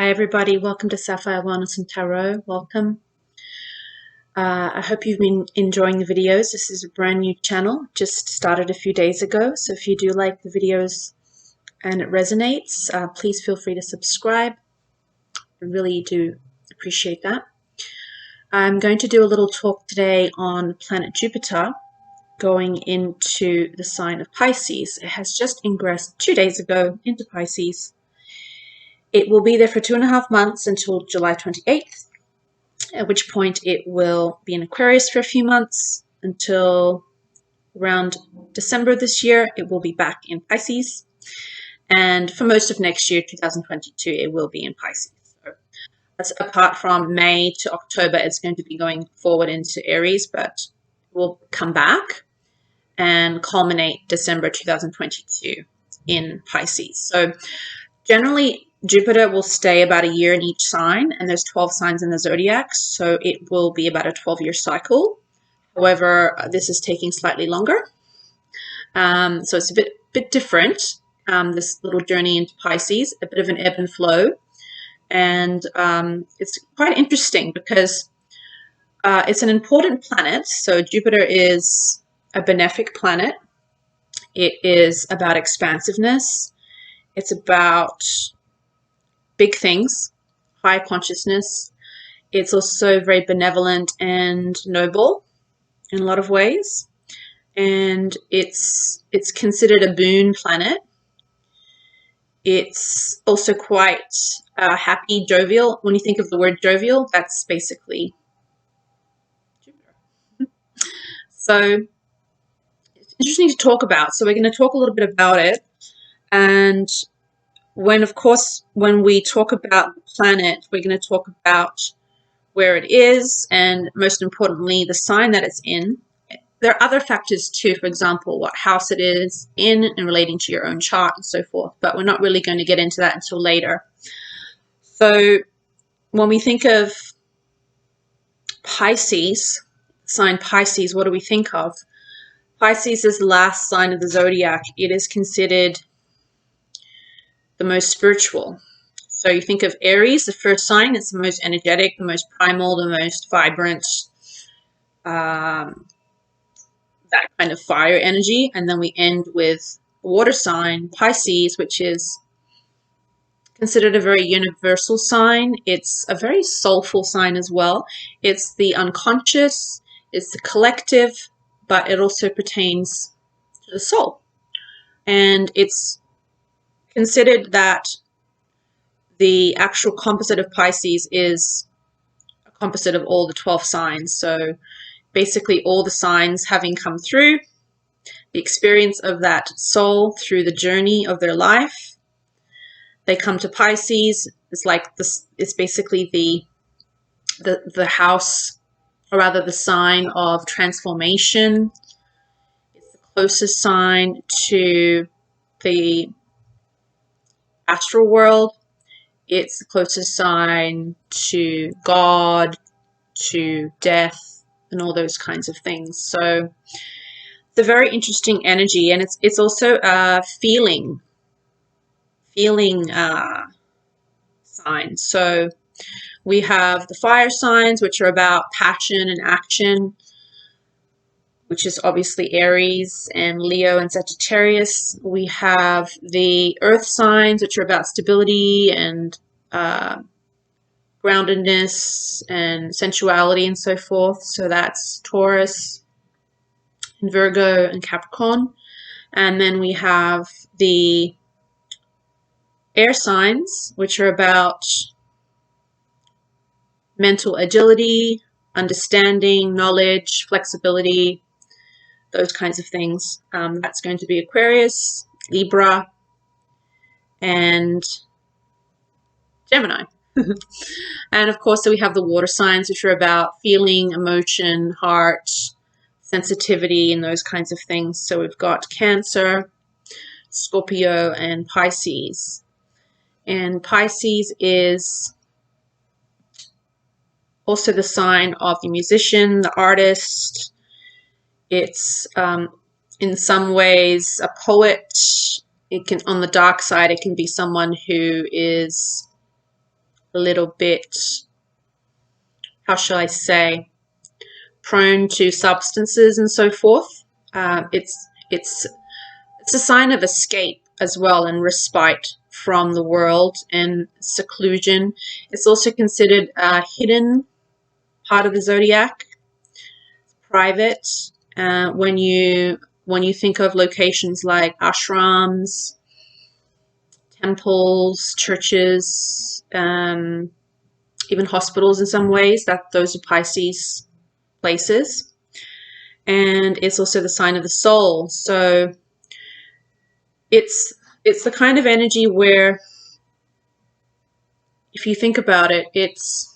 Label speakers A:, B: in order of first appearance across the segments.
A: Hi everybody, welcome to Sapphire Wellness Tarot. Welcome. I hope you've been enjoying the videos. This is a brand new channel, just started a few days ago. So if you do like the videos and it resonates, please feel free to subscribe. I really do appreciate that. I'm going to do a little talk today on planet Jupiter going into the sign of Pisces. It has just ingressed 2 days ago into Pisces. It will be there for 2.5 months until July 28th, at which point it will be in Aquarius for a few months until around December this year. It will be back in Pisces. And for most of next year, 2022, it will be in Pisces. So that's apart from May to October, it's going to be going forward into Aries, but it will come back and culminate December 2022 in Pisces. So generally, Jupiter will stay about a year in each sign, and there's 12 signs in the zodiac, so it will be about a 12-year cycle. However, this is taking slightly longer, so it's a bit different, this little journey into Pisces, a bit of an ebb and flow, and it's quite interesting because it's an important planet. So Jupiter is a benefic planet. It is about expansiveness. It's about big things, high consciousness. It's also very benevolent and noble in a lot of ways. And it's considered a boon planet. It's also quite happy, jovial. When you think of the word jovial, that's basically Jupiter. So it's interesting to talk about. So we're going to talk a little bit about it. And when we talk about the planet, we're going to talk about where it is and, most importantly, the sign that it's in. There are other factors too, for example, what house it is in and relating to your own chart and so forth, but we're not really going to get into that until later. So when we think of Pisces, sign Pisces, what do we think of? Pisces is the last sign of the zodiac. It is considered the most spiritual. So you think of Aries, the first sign, it's the most energetic, the most primal, the most vibrant, that kind of fire energy. And then we end with water sign, Pisces, which is considered a very universal sign. It's a very soulful sign as well. It's the unconscious, it's the collective, but it also pertains to the soul. And it's considered that the actual composite of Pisces is a composite of all the 12 signs. So basically all the signs having come through, the experience of that soul through the journey of their life, they come to Pisces. It's like this. It's basically the house, or rather the sign of transformation. It's the closest sign to the astral world. It's the closest sign to God, to death, and all those kinds of things. So it's a very interesting energy, and it's also a feeling sign. So we have the fire signs, which are about passion and action, which is obviously Aries and Leo and Sagittarius. We have the earth signs, which are about stability and groundedness and sensuality and so forth. So that's Taurus and Virgo and Capricorn. And then we have the air signs, which are about mental agility, understanding, knowledge, flexibility, those kinds of things. That's going to be Aquarius, Libra, and Gemini. And of course, so we have the water signs, which are about feeling, emotion, heart, sensitivity, and those kinds of things. So we've got Cancer, Scorpio, and Pisces. And Pisces is also the sign of the musician, the artist. It's in some ways a poet. It can, on the dark side, it can be someone who is a little bit, how shall I say, prone to substances and so forth. It's a sign of escape as well, and respite from the world and seclusion. It's also considered a hidden part of the zodiac, private. When you think of locations like ashrams, temples, churches, even hospitals in some ways, those are Pisces places. And it's also the sign of the soul. So it's the kind of energy where, if you think about it, it's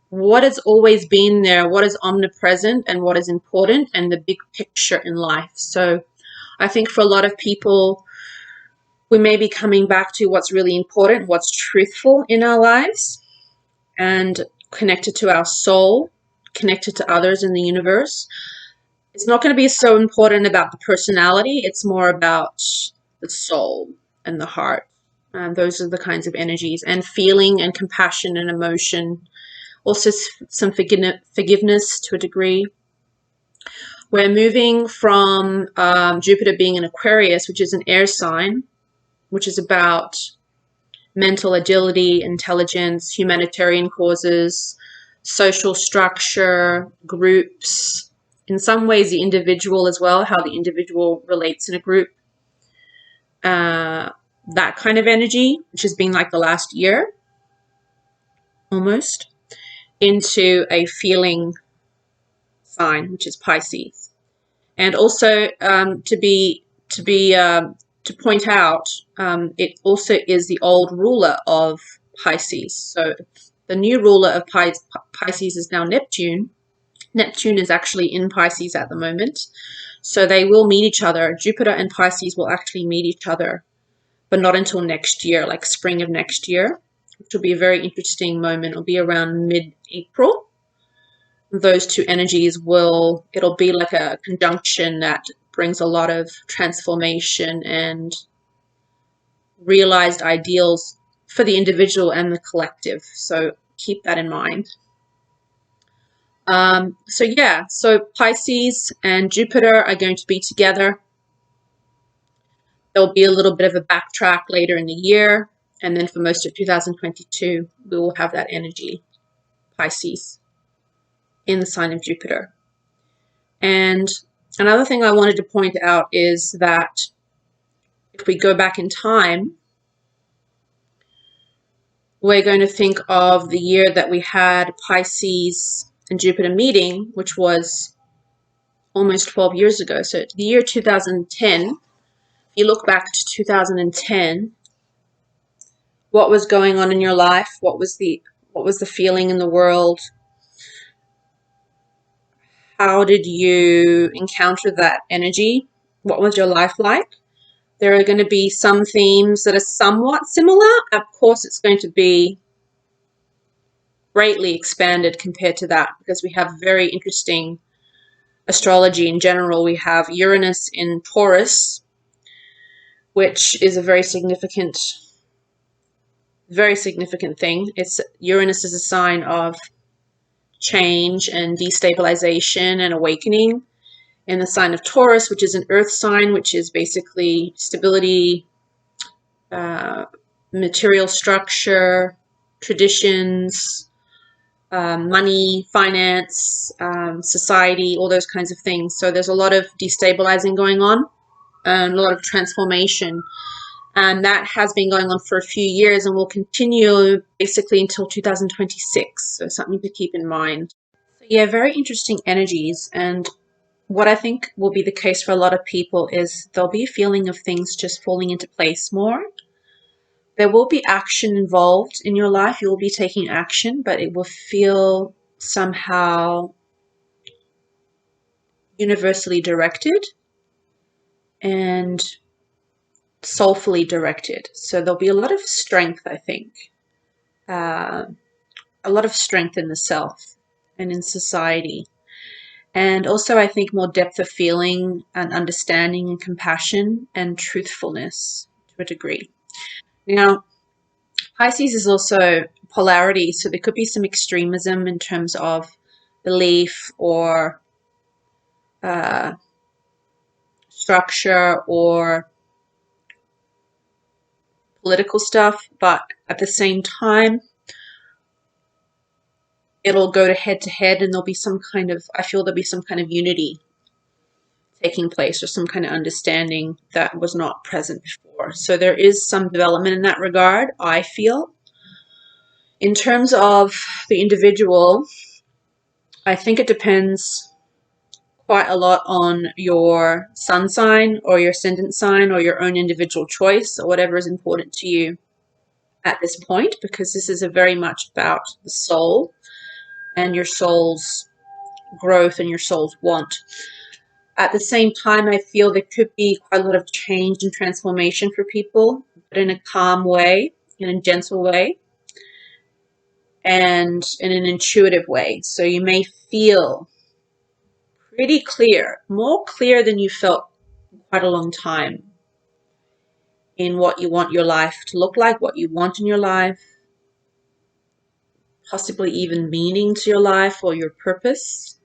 A: what has always been there, what is omnipresent, and what is important, and the big picture in life. So I think for a lot of people, we may be coming back to what's really important, what's truthful in our lives, and connected to our soul, connected to others in the universe. It's not going to be so important about the personality. It's more about the soul and the heart. Those are the kinds of energies, and feeling and compassion and emotion. Also some forgiveness to a degree. We're moving from Jupiter being in Aquarius, which is an air sign, which is about mental agility, intelligence, humanitarian causes, social structure, groups, in some ways the individual as well, how the individual relates in a group. That kind of energy, which has been like the last year, almost, into a feeling sign, which is Pisces. And also to point out, it also is the old ruler of Pisces. So the new ruler of Pisces is now Neptune. Neptune is actually in Pisces at the moment. So they will meet each other. Jupiter and Pisces will actually meet each other, but not until next year, like spring of next year, which will be a very interesting moment. It'll be around mid-April. Those two energies it'll be like a conjunction that brings a lot of transformation and realized ideals for the individual and the collective. So keep that in mind. So Pisces and Jupiter are going to be together. There'll be a little bit of a backtrack later in the year, and then for most of 2022, we will have that energy, Pisces, in the sign of Jupiter. And another thing I wanted to point out is that if we go back in time, we're going to think of the year that we had Pisces and Jupiter meeting, which was almost 12 years ago. So the year 2010, if you look back to 2010, what was going on in your life? What was the feeling in the world? How did you encounter that energy? What was your life like? There are going to be some themes that are somewhat similar. Of course, it's going to be greatly expanded compared to that, because we have very interesting astrology in general. We have Uranus in Taurus, which is a very significant thing. Uranus is a sign of change and destabilization and awakening. In the sign of Taurus, which is an earth sign, which is basically stability, material structure, traditions, money, finance, society, all those kinds of things. So there's a lot of destabilizing going on and a lot of transformation. And that has been going on for a few years and will continue basically until 2026. So something to keep in mind. So yeah, very interesting energies. And what I think will be the case for a lot of people is there'll be a feeling of things just falling into place more. There will be action involved in your life. You will be taking action, but it will feel somehow universally directed and soulfully directed. So there'll be a lot of strength, I think. A lot of strength in the self and in society. And also, I think, more depth of feeling and understanding and compassion and truthfulness to a degree. Now, Pisces is also polarity, so there could be some extremism in terms of belief or structure or political stuff, but at the same time, it'll go to head and there'll be some kind of, I feel there'll be some kind of unity taking place or some kind of understanding that was not present before. So there is some development in that regard, I feel. In terms of the individual, I think it depends quite a lot on your sun sign or your ascendant sign or your own individual choice or whatever is important to you at this point, because this is a very much about the soul and your soul's growth and your soul's want. At the same time, I feel there could be quite a lot of change and transformation for people, but in a calm way, in a gentle way, and in an intuitive way. So you may feel pretty clear, more clear than you felt in quite a long time, in what you want your life to look like, what you want in your life, possibly even meaning to your life or your purpose.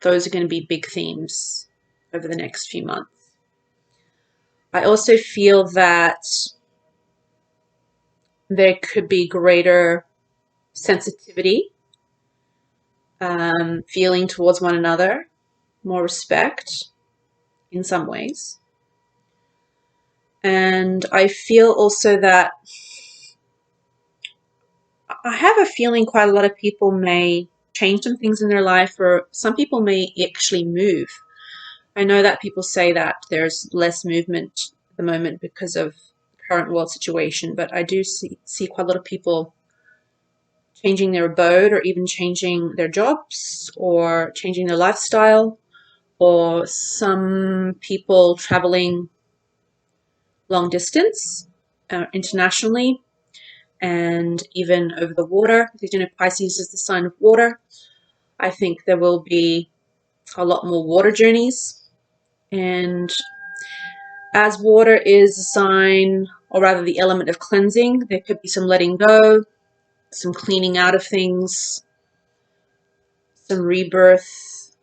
A: Those are going to be big themes over the next few months. I also feel that there could be greater sensitivity, feeling towards one another, more respect in some ways. And I feel also that I have a feeling quite a lot of people may change some things in their life, or some people may actually move. I know that people say that there's less movement at the moment because of the current world situation, but I do see quite a lot of people changing their abode or even changing their jobs or changing their lifestyle, or some people traveling long distance internationally and even over the water, because Pisces is the sign of water. I think there will be a lot more water journeys, and as water is a sign, or rather the element of cleansing, there could be some letting go, some cleaning out of things, some rebirth,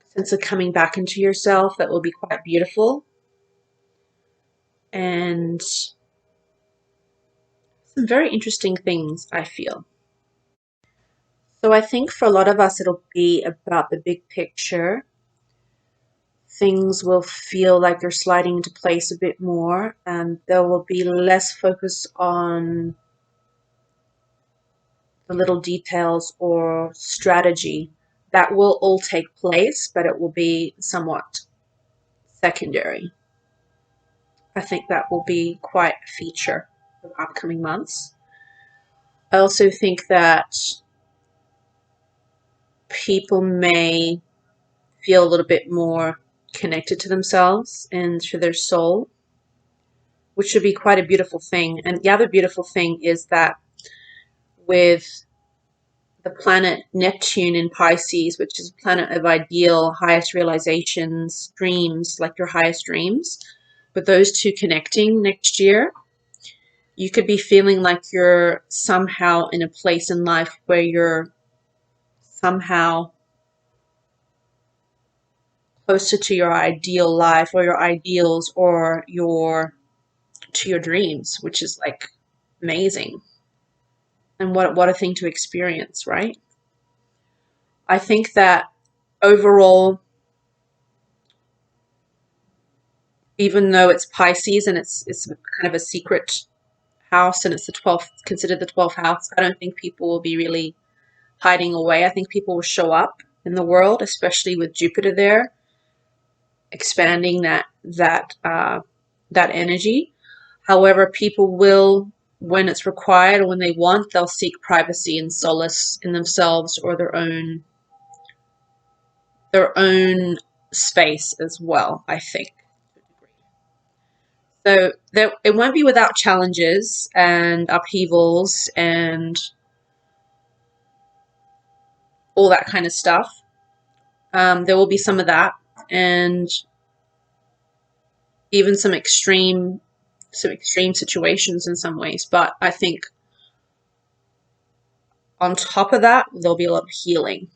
A: sense of coming back into yourself that will be quite beautiful, and some very interesting things, I feel. So I think for a lot of us, it'll be about the big picture. Things will feel like they're sliding into place a bit more, and there will be less focus on the little details or strategy. That will all take place, but it will be somewhat secondary. I think that will be quite a feature of upcoming months. I also think that people may feel a little bit more connected to themselves and to their soul, which should be quite a beautiful thing. And the other beautiful thing is that with the planet Neptune in Pisces, which is a planet of ideal, highest realizations, dreams, like your highest dreams, with those two connecting next year, you could be feeling like you're somehow in a place in life where you're somehow closer to your ideal life or your ideals or to your dreams, which is like amazing. And what a thing to experience, right? I think that overall, even though it's Pisces and it's kind of a secret house and it's the 12th, considered the 12th house, I don't think people will be really hiding away. I think people will show up in the world, especially with Jupiter there, expanding that energy. However, people will, when it's required or when they want, they'll seek privacy and solace in themselves or their own space as well, I think. So it won't be without challenges and upheavals and all that kind of stuff. There will be some of that, and even some extreme some extreme situations in some ways. But I think on top of that, there'll be a lot of healing.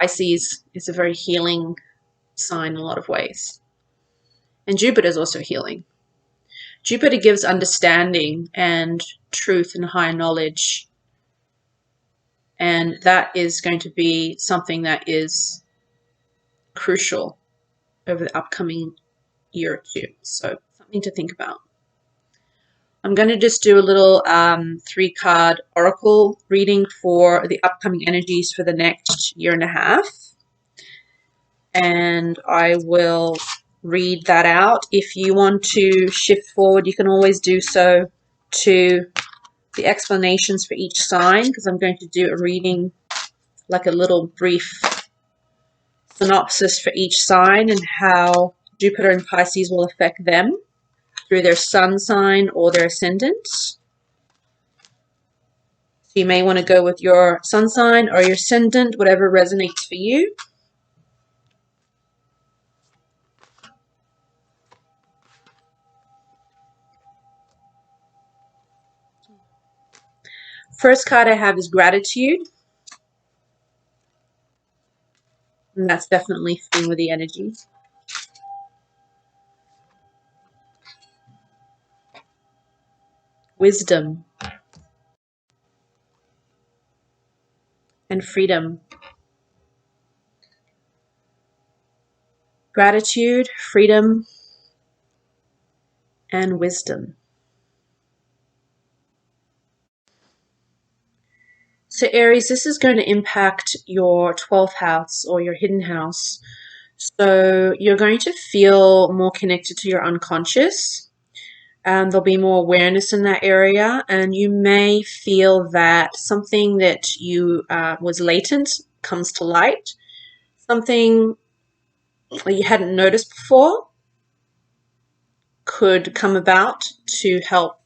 A: Pisces is a very healing sign in a lot of ways. And Jupiter is also healing. Jupiter gives understanding and truth and higher knowledge. And that is going to be something that is crucial over the upcoming year or two. So something to think about. I'm going to just do a little 3-card oracle reading for the upcoming energies for the next year and a half. And I will read that out. If you want to shift forward, you can always do so to the explanations for each sign, because I'm going to do a reading, like a little brief synopsis for each sign and how Jupiter and Pisces will affect them through their sun sign or their ascendant. So you may want to go with your sun sign or your ascendant, whatever resonates for you. First card I have is gratitude. And that's definitely fitting with the energy. Wisdom and freedom. Gratitude, freedom, and wisdom. So Aries, this is going to impact your 12th house or your hidden house. So you're going to feel more connected to your unconscious. There'll be more awareness in that area, and you may feel that something that you was latent comes to light. Something that you hadn't noticed before could come about to help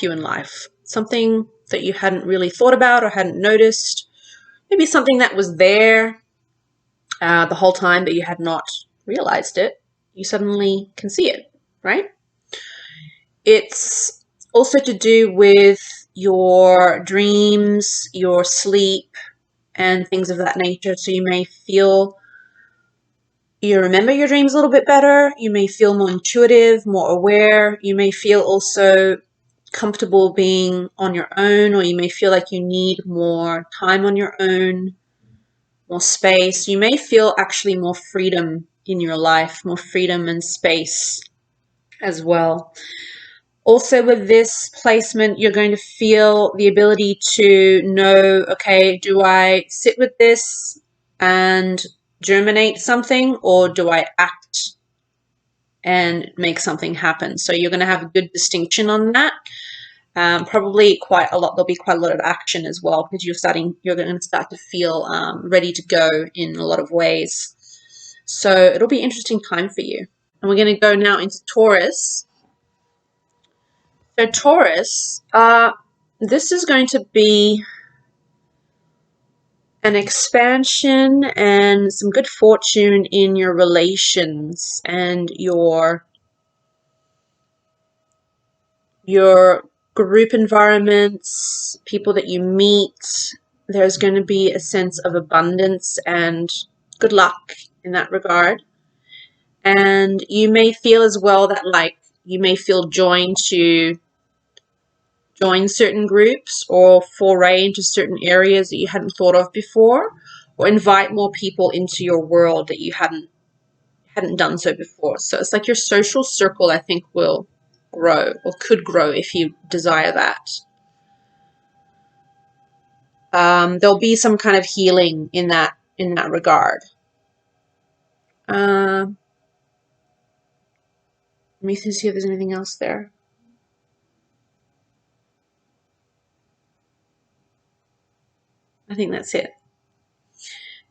A: you in life. Something that you hadn't really thought about or hadn't noticed. Maybe something that was there the whole time, but you had not realized it. You suddenly can see it, right? It's also to do with your dreams, your sleep, and things of that nature. So you may feel you remember your dreams a little bit better. You may feel more intuitive, more aware. You may feel also comfortable being on your own, or you may feel like you need more time on your own, more space. You may feel actually more freedom in your life, more freedom and space as well. Also with this placement, you're going to feel the ability to know, okay, do I sit with this and germinate something, or do I act and make something happen? So you're going to have a good distinction on that. Probably quite a lot. There'll be quite a lot of action as well, because you're going to start to feel ready to go in a lot of ways. So it'll be an interesting time for you. And we're going to go now into Taurus. So Taurus, this is going to be an expansion and some good fortune in your relations and your group environments, people that you meet. There's going to be a sense of abundance and good luck in that regard. And you may feel as well that, like, you may feel joined to join certain groups or foray into certain areas that you hadn't thought of before, or invite more people into your world that you hadn't done so before. So it's like your social circle, I think, will grow or could grow if you desire that. There'll be some kind of healing in that regard. Let me see if there's anything else there. I think that's it.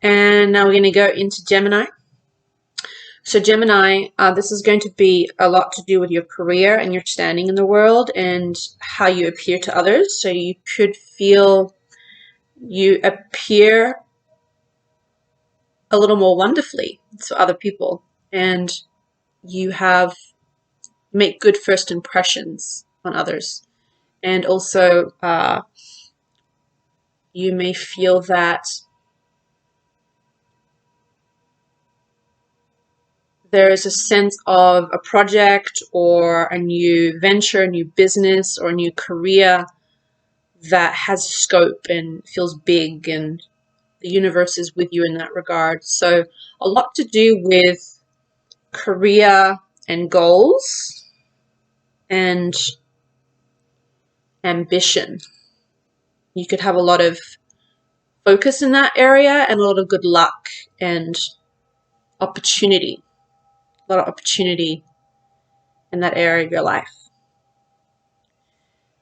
A: And now we're going to go into Gemini. So Gemini, this is going to be a lot to do with your career and your standing in the world and how you appear to others. So you could feel you appear a little more wonderfully to other people, and you make good first impressions on others. And also you may feel that there is a sense of a project or a new venture, a new business, or a new career that has scope and feels big, and the universe is with you in that regard. So a lot to do with career and goals and ambition. You could have a lot of focus in that area and a lot of good luck and opportunity. A lot of opportunity in that area of your life.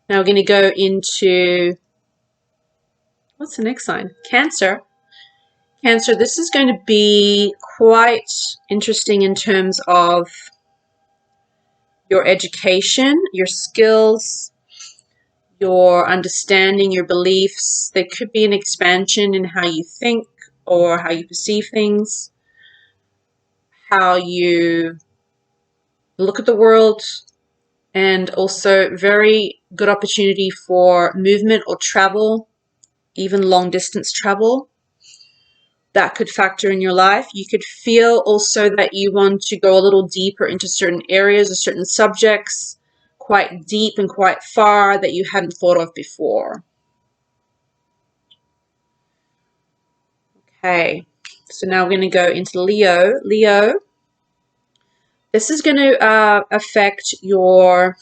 A: Now we're going to go into, what's the next sign? Cancer. Cancer, this is going to be quite interesting in terms of your education, your skills, your understanding, your beliefs. There could be an expansion in how you think or how you perceive things, how you look at the world, and also very good opportunity for movement or travel, even long distance travel. That could factor in your life. You could feel also that you want to go a little deeper into certain areas or certain subjects, quite deep and quite far, that you hadn't thought of before. Okay, so now we're going to go into Leo. Leo, this is going to affect your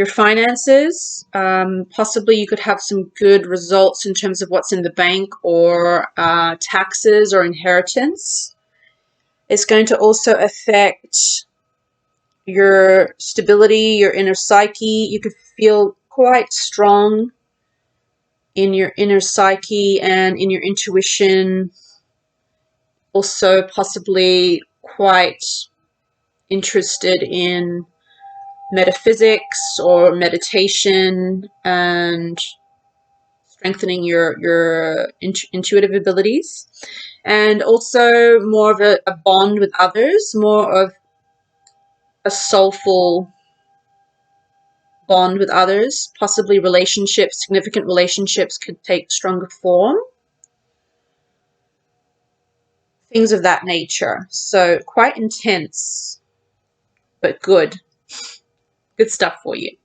A: finances. Possibly you could have some good results in terms of what's in the bank, or taxes or inheritance. It's going to also affect your stability, your inner psyche. You could feel quite strong in your inner psyche and in your intuition. Also possibly quite interested in metaphysics or meditation and strengthening your intuitive abilities, and also more of a bond with others, more of a soulful bond with others. Possibly relationships, significant relationships could take stronger form. Things of that nature. So quite intense, but good. Good stuff for you.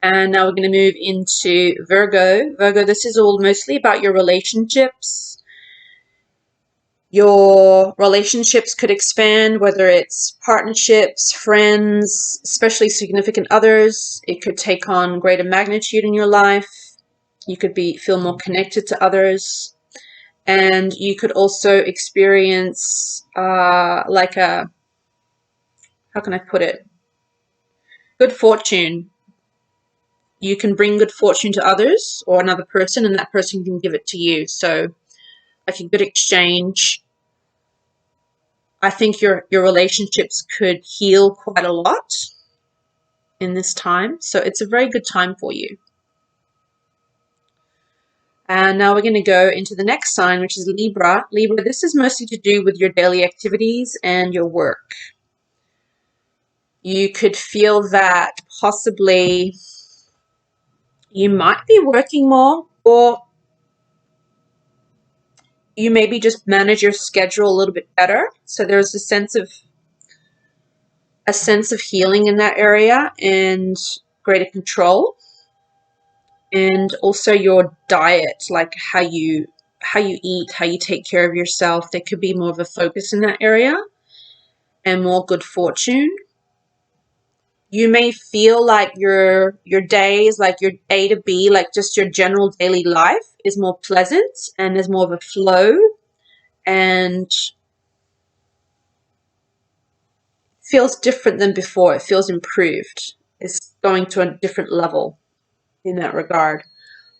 A: And now we're going to move into Virgo. Virgo, this is all mostly about your relationships. Your relationships could expand, whether it's partnerships, friends, especially significant others. It could take on greater magnitude in your life. You could feel more connected to others. And you could also experience like a, how can I put it? Good fortune. You can bring good fortune to others or another person, and that person can give it to you. So like a good exchange. I think your relationships could heal quite a lot in this time. So it's a very good time for you. And now we're going to go into the next sign, which is Libra. Libra, this is mostly to do with your daily activities and your work. You could feel that possibly you might be working more, or you maybe just manage your schedule a little bit better. So there's a sense of healing in that area and greater control. And also your diet, like how you eat, how you take care of yourself. There could be more of a focus in that area and more good fortune. You may feel like your days, like your A to B, like just your general daily life is more pleasant and there's more of a flow and feels different than before. It feels improved. It's going to a different level in that regard.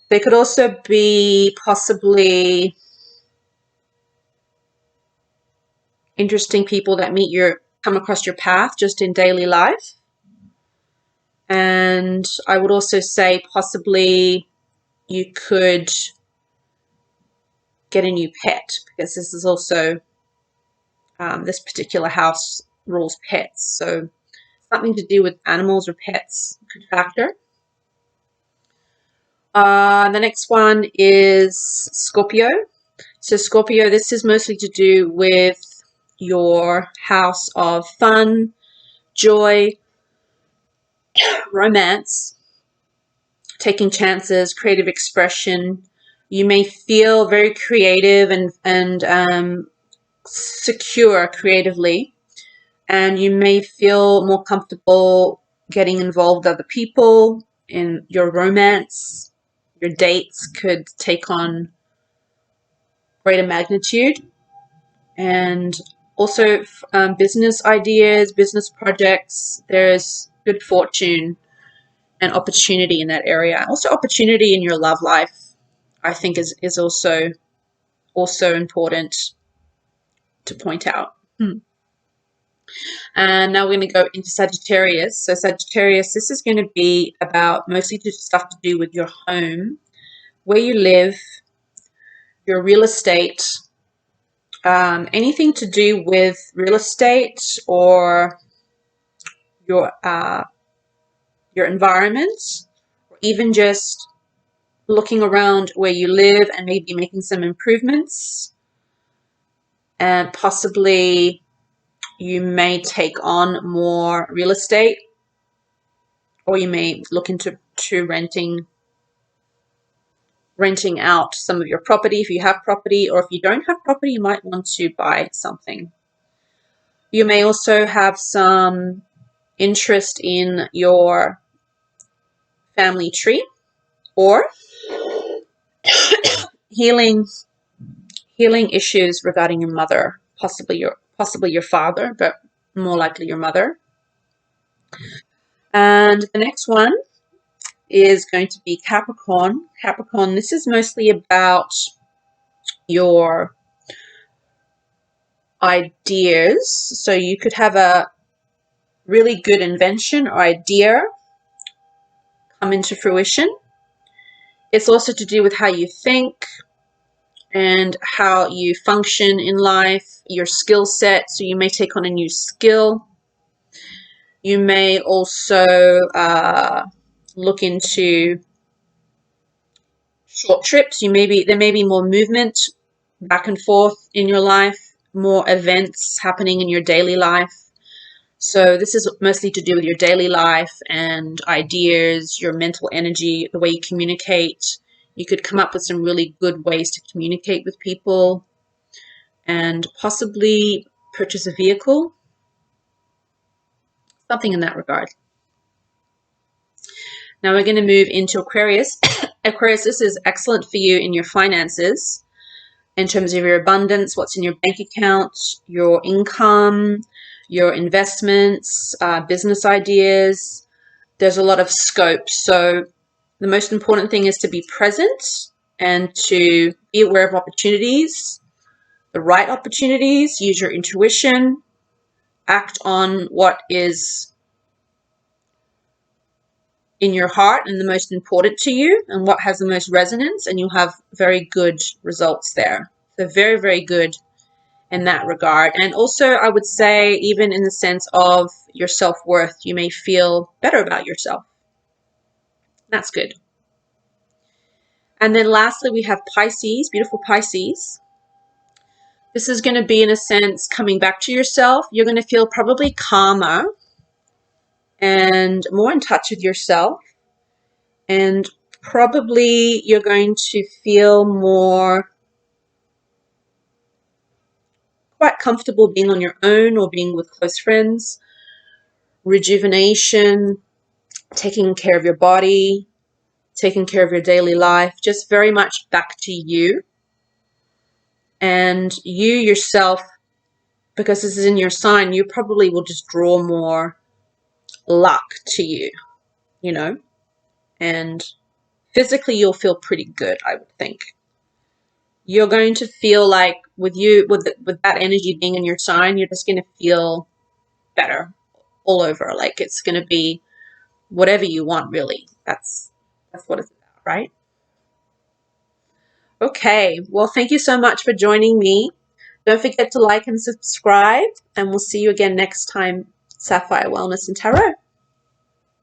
A: There could also be possibly interesting people that come across your path just in daily life. And I would also say possibly you could get a new pet, because this is also this particular house rules pets. So something to do with animals or pets could factor. The next one is Scorpio. So Scorpio, this is mostly to do with your house of fun, joy, romance, taking chances, creative expression. You may feel very creative and secure creatively, and you may feel more comfortable getting involved with other people in your romance. Your dates could take on greater magnitude, and also business ideas, business projects. There's good fortune and opportunity in that area. Also opportunity in your love life, I think is also important to point out. And now we're going to go into Sagittarius. So Sagittarius, this is going to be about mostly stuff to do with your home, where you live, your real estate, anything to do with real estate or your environment, or even just looking around where you live and maybe making some improvements. And possibly you may take on more real estate, or you may look into renting out some of your property if you have property, or if you don't have property, you might want to buy something. You may also have some interest in your family tree, or healing issues regarding your mother, possibly your father, but more likely your mother. And the next one is going to be Capricorn. Capricorn, this is mostly about your ideas. So you could have a really good invention or idea come into fruition. It's also to do with how you think and how you function in life, your skill set. So you may take on a new skill. You may also look into short trips. There may be more movement back and forth in your life, more events happening in your daily life. So this is mostly to do with your daily life and ideas, your mental energy, the way you communicate. You could come up with some really good ways to communicate with people, and possibly purchase a vehicle, something in that regard. Now we're going to move into Aquarius. Aquarius, this is excellent for you in your finances, in terms of your abundance, what's in your bank account, your income, your investments, business ideas. There's a lot of scope. So the most important thing is to be present and to be aware of opportunities, the right opportunities, use your intuition, act on what is in your heart and the most important to you and what has the most resonance, and you'll have very good results there. So very, very good in that regard. And also, I would say, even in the sense of your self-worth, you may feel better about yourself. That's good. And then lastly, we have Pisces, beautiful Pisces. This is going to be, in a sense, coming back to yourself. You're going to feel probably calmer and more in touch with yourself. And probably you're going to feel more quite comfortable being on your own or being with close friends. Rejuvenation, taking care of your body, taking care of your daily life, just very much back to you. And you yourself, because this is in your sign, you probably will just draw more luck to you, you know, and physically you'll feel pretty good, I would think. You're going to feel like with that energy being in your sign, you're just going to feel better all over. Like it's going to be whatever you want, really. That's what it's about, right? Okay, well, thank you so much for joining me Don't forget to like and subscribe, and we'll see you again next time. Sapphire Wellness and Tarot.